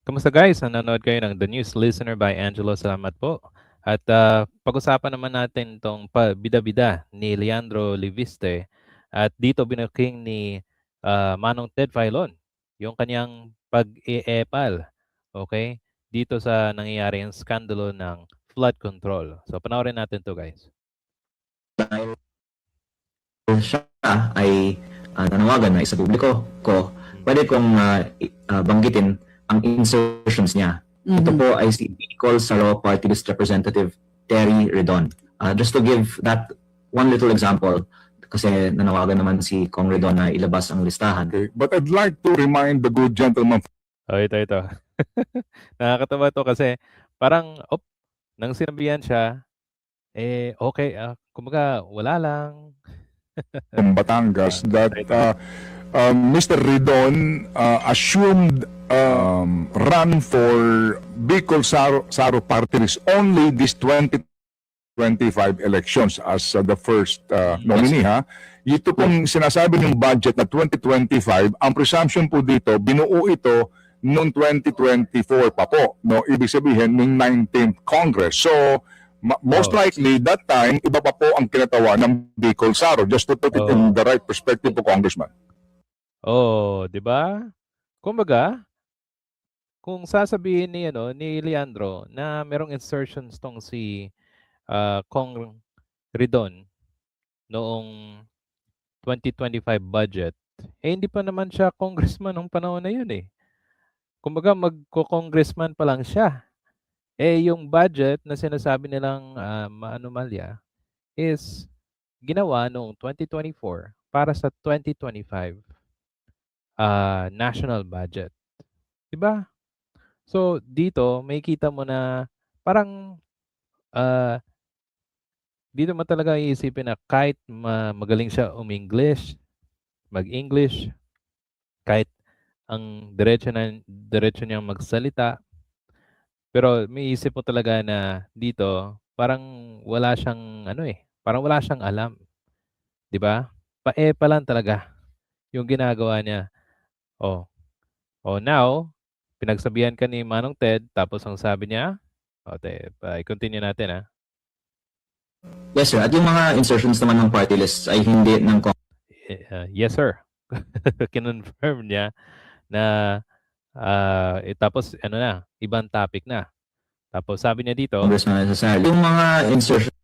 Kamusta guys? Nanonood kayo ng The News Listener by Angelo. Salamat po. At pag-usapan naman natin itong bida-bida ni Leandro Liviste. At dito binuking ni Manong Ted Filon yung kanyang pag-iepal. Okay? Dito sa nangyayaring skandalo ng flood control. So panoorin natin to guys. Dahil siya ay nanawagan na isa publiko ko, pwede kong banggitin ang insertions niya. Ito po ay si Bicol Saro Party List Representative Terry Redon. Just to give that one little example, kasi nanawagan naman si Kong Redon na ilabas ang listahan. Okay. But I'd like to remind the good gentleman. Oh, ito. Nakakatawa to kasi parang, nang sinabihan siya, okay, kumbaga wala lang. From Batangas that Mr. Ridon assumed run for Bicol Saro Party List only this 2025 elections as the first nominee. Ha? Ito pong sinasabi ng budget na 2025, ang presumption po dito, binuo ito noong 2024 pa po. No? Ibig sabihin, noong 19th Congress. So, most likely, that time, iba pa po ang kinatawa ng Bicol Saro. Just to put it in the right perspective po, Congressman. Di ba? Kumbaga, kung sasabihin ni Leandro na merong insertions tong si Kong Ridon noong 2025 budget, hindi pa naman siya congressman nung panahon na yun eh. Kumbaga, magko-congressman pa lang siya. Yung budget na sinasabi nilang maanomalya is ginawa noong 2024 para sa 2025 national budget. Diba? So, dito, may kita mo na parang dito mo talaga iisipin na kahit magaling siya mag-English, kahit ang diretso niyang magsalita, pero may isip mo talaga na dito, parang wala siyang parang wala siyang alam. 'Di ba? Pa lang talaga yung ginagawa niya. Now, pinagsabihan ka ni Manong Ted tapos ang sabi niya, i-continue natin Yes, sir. At yung mga insertions naman ng party lists ay hindi ng yes, sir. Kinonfirm niya na tapos ibang topic na. Tapos sabi niya dito, Congressman necessarily. Yung mga insertions.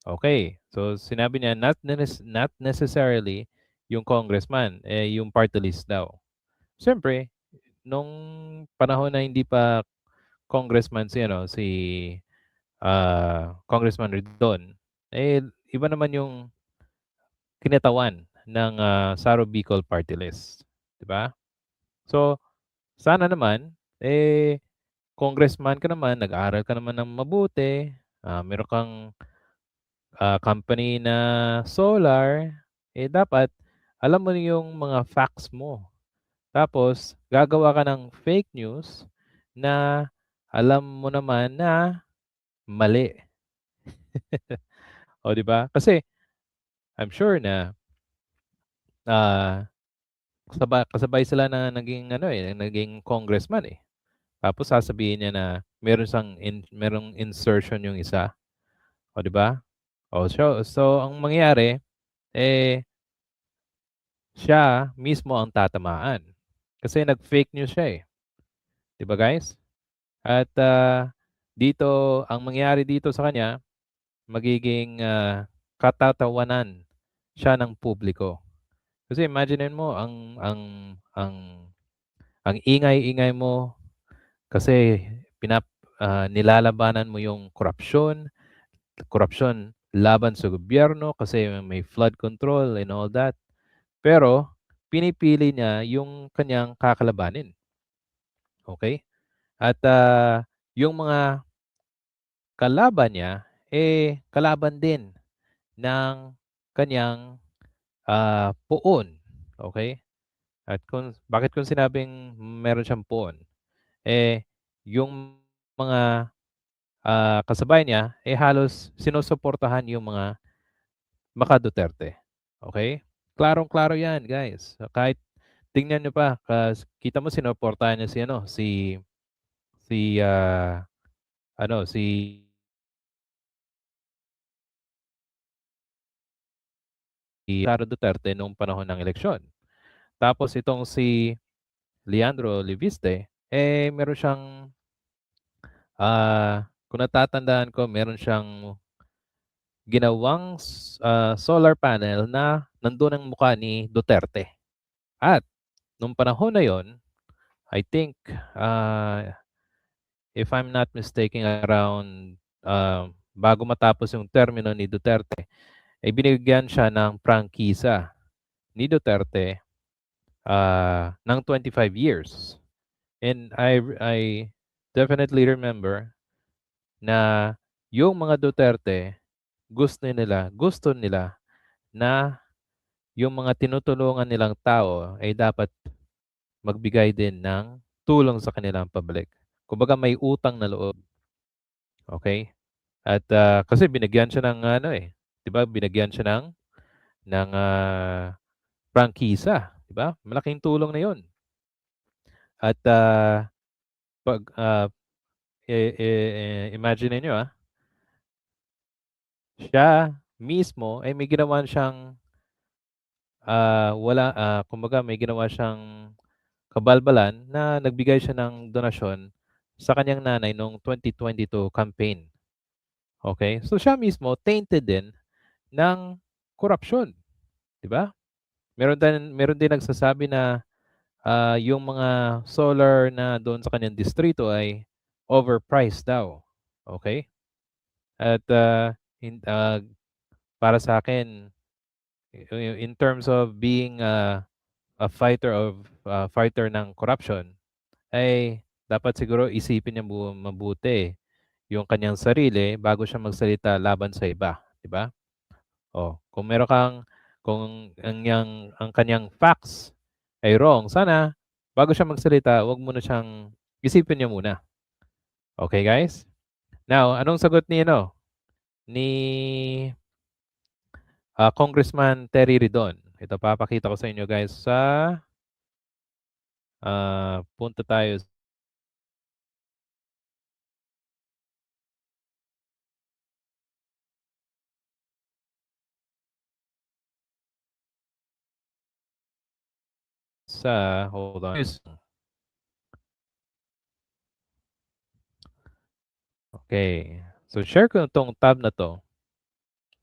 okay. So sinabi niya not necessarily yung congressman, yung party list daw. Siyempre, nung panahon na hindi pa congressman si Congressman Ridon, iba naman yung kinatawan ng Saro Bicol Party List, 'di ba? So sana naman congressman ka naman, nag-aaral ka naman ng mabuti, meron kang company na solar, dapat alam mo yung mga facts mo. Tapos gagawa ka ng fake news na alam mo naman na mali. 'Di ba? Kasi I'm sure na kasabay sila na naging congressman eh. Tapos sasabihin niya na merong insertion yung isa. 'Di ba? So ang mangyayari siya mismo ang tatamaan. Kasi nag-fake news siya eh. 'Di ba guys? At dito ang mangyayari dito sa kanya, magiging katatawanan siya ng publiko. Kasi imagine mo ang ingay-ingay mo kasi nilalabanan mo yung korupsyon laban sa gobyerno kasi may flood control and all that. Pero pinipili niya yung kanyang kakalabanin. Okay? At yung mga kalaban niya kalaban din ng kanyang poon. Okay? At bakit kung sinabing meron siyang poon? Yung mga kasabay niya halos sinusuportahan yung mga Maka Duterte. Okay? Klarong-klaro 'yan, guys. Kahit tingnan niyo pa, kita mo sinuportahan niya si si si Sara Duterte nung panahon ng eleksyon. Tapos itong si Leandro Leviste, meron siyang kung natatandaan ko, meron siyang ginawang solar panel na nandun ang mukha ni Duterte. At nung panahon na yon, I think, if I'm not mistaken, around bago matapos yung termino ni Duterte, ay binigyan siya ng prangkisa ni Duterte ng 25 years. And I definitely remember na yung mga Duterte, gusto nila na yung mga tinutulungan nilang tao ay dapat magbigay din ng tulong sa kanilang pabalik. Kumbaga may utang na loob. Okay? At kasi binigyan siya ng 'di ba? Binigyan siya ng prangkisa, 'di ba? Malaking tulong na 'yon. At pag imagine niyo siya mismo ay may ginawa siyang kumbaga may ginawa siyang kabalbalan na nagbigay siya ng donasyon sa kanyang nanay noong 2022 campaign. Okay? So siya mismo tainted din ng korupsyon, 'di ba? Meron din nagsasabi na yung mga solar na doon sa kanyang distrito ay overpriced daw. Okay? At para sa akin, in terms of being a fighter ng corruption, ay dapat siguro isipin niya mabuti yung kanyang sarili bago siya magsalita laban sa iba, 'di ba? Kung ang kanyang facts ay wrong, sana bago siya magsalita, wag muna siyang isipin niya muna. Okay, guys? Now, anong sagot ni Congressman Terry Ridon? Ito papakita ko sa inyo, guys, sa punta tayo sa, hold on. Okay. So, share ko itong tab na to.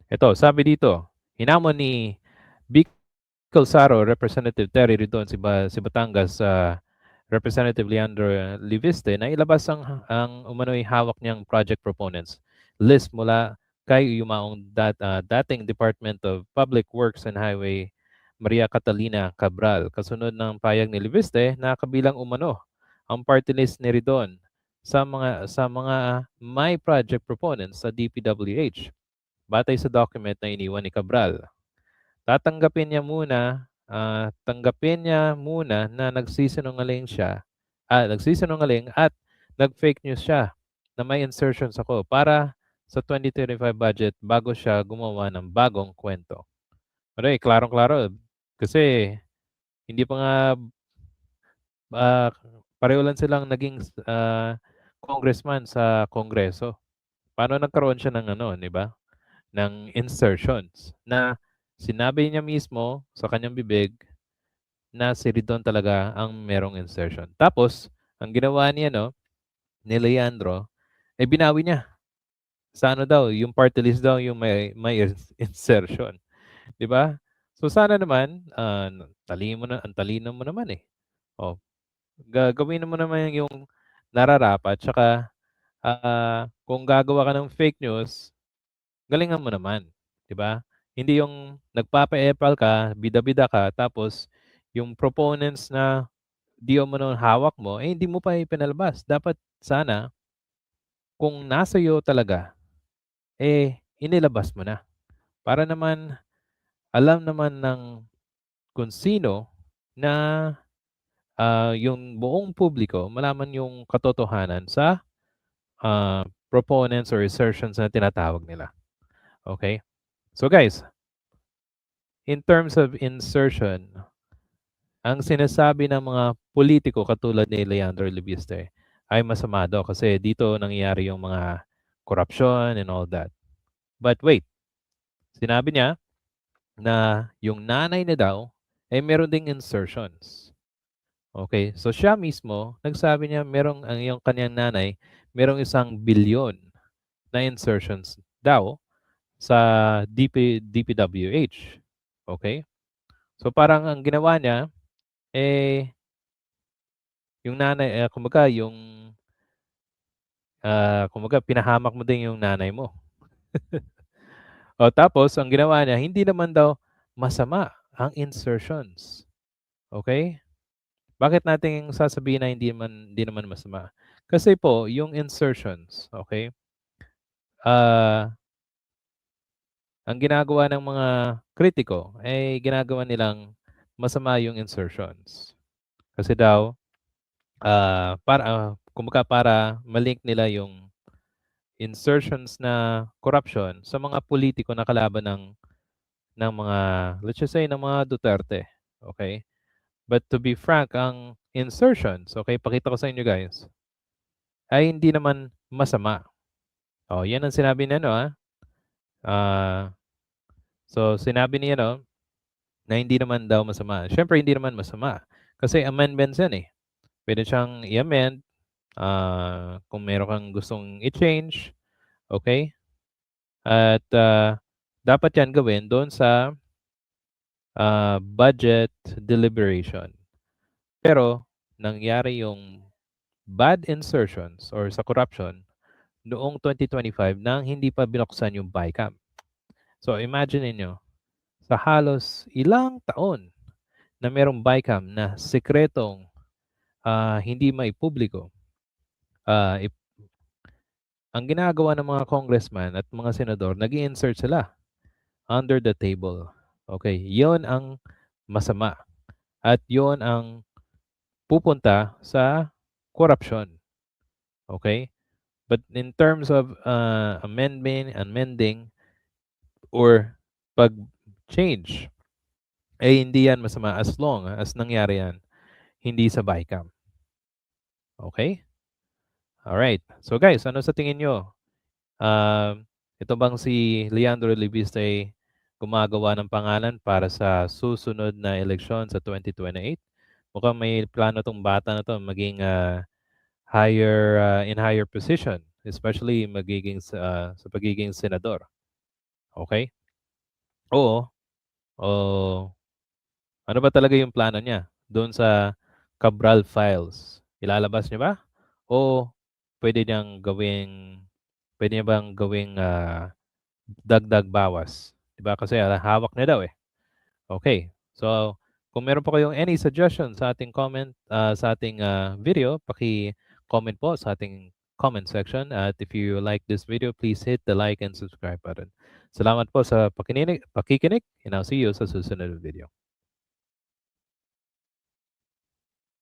Ito, sabi dito, hinamon ni Bicol Saro, Representative Terry Ridon, si Batangas, Representative Leandro Leviste, na ilabas ang umano'y hawak niyang project proponents. List mula kay yumaong dating Department of Public Works and Highway Maria Catalina Cabral. Kasunod ng payag ni Leviste na kabilang umano ang party list ni Ridon sa mga may project proponents sa DPWH. Batay sa document na iniwan ni Cabral. Tanggapin niya muna na nagsisinungaling at nag-fake news siya na may insertions ako para sa 2025 budget bago siya gumawa ng bagong kwento. Okay, klarong-klaro. Kasi hindi pa nga pareho lang silang naging congressman sa Kongreso. Paano nagkaroon siya ng di ba? Ng insertions na sinabi niya mismo sa kanyang bibig na si Ridon talaga ang merong insertion. Tapos, ang ginawa niya ni Leandro, binawi niya. Sa daw, yung party list daw yung may insertion. 'Di ba? So sana naman, ang talino mo naman eh. Gagawin mo naman yung nararapat, tsaka kung gagawa ka ng fake news, galingan mo naman, 'di ba? Hindi yung nagpapa-epal ka, bida-bida ka, tapos yung proponents na di umano hawak mo, hindi mo pa ipinalabas. Dapat sana, kung nasa iyo talaga, inilabas mo na. Para naman, alam naman ng kung sino na yung buong publiko malaman yung katotohanan sa proponents or assertions na tinatawag nila. Okay? So guys, in terms of insertion, ang sinasabi ng mga politiko katulad ni Leandro Leviste ay masama daw kasi dito nangyayari yung mga corruption and all that. But wait, sinabi niya na yung nanay niya daw ay meron ding insertions. Okay, so siya mismo nagsabi niya ang yung kanyang nanay merong 1 billion na insertions daw sa DPWH. Okay? So parang ang ginawa niya eh yung nanay kumbaga kumbaga pinahamak mo din yung nanay mo. O tapos ang ginawa niya hindi naman daw masama ang insertions. Okay? Bakit natin sasabihin na hindi naman masama? Kasi po yung insertions, okay? Ang ginagawa ng mga kritiko ay ginagawa nilang masama yung insertions. Kasi daw kumbaga para malink nila yung insertions na corruption sa mga politiko na kalaban ng mga let's just say ng mga Duterte, okay? But to be frank, ang insertions, okay, pakita ko sa inyo guys, ay hindi naman masama. Oh, yan ang sinabi niya, no, so, sinabi niya, no, na hindi naman daw masama. Siyempre, hindi naman masama. Kasi amendments yan, eh. Pwede siyang i-amend kung meron kang gustong i-change, okay? At dapat yan gawin doon sa budget deliberation. Pero, nangyari yung bad insertions or sa corruption noong 2025 nang hindi pa binuksan yung BICAM. So imagine niyo sa halos ilang taon na merong BICAM na sekretong hindi maipubliko, ang ginagawa ng mga congressman at mga senador, nag-i-insert sila under the table. Okay, yon ang masama. At yon ang pupunta sa corruption. Okay? But in terms of amending or pag-change, ay hindi yan masama as long as nangyari yan hindi sa BICAM. Okay? Alright. So guys, ano sa tingin nyo? Ito bang si Leandro Libiste ay gumagawa ng pangalan para sa susunod na eleksyon sa 2028? Mukhang may plano tong bata na to maging in higher position, especially magiging sa pagiging senador. Okay? Oo. O ano ba talaga yung plano niya doon sa Cabral Files? Ilalabas niya ba? O pwede niya bang gawing dagdag bawas? 'Di ba? Kasi hawak niya daw eh. Okay. So, kung meron po kayong any suggestion sa ating video, paki-comment po sa ating comment section. At if you like this video, please hit the like and subscribe button. Salamat po sa pakikinig, and I'll see you sa susunod na video.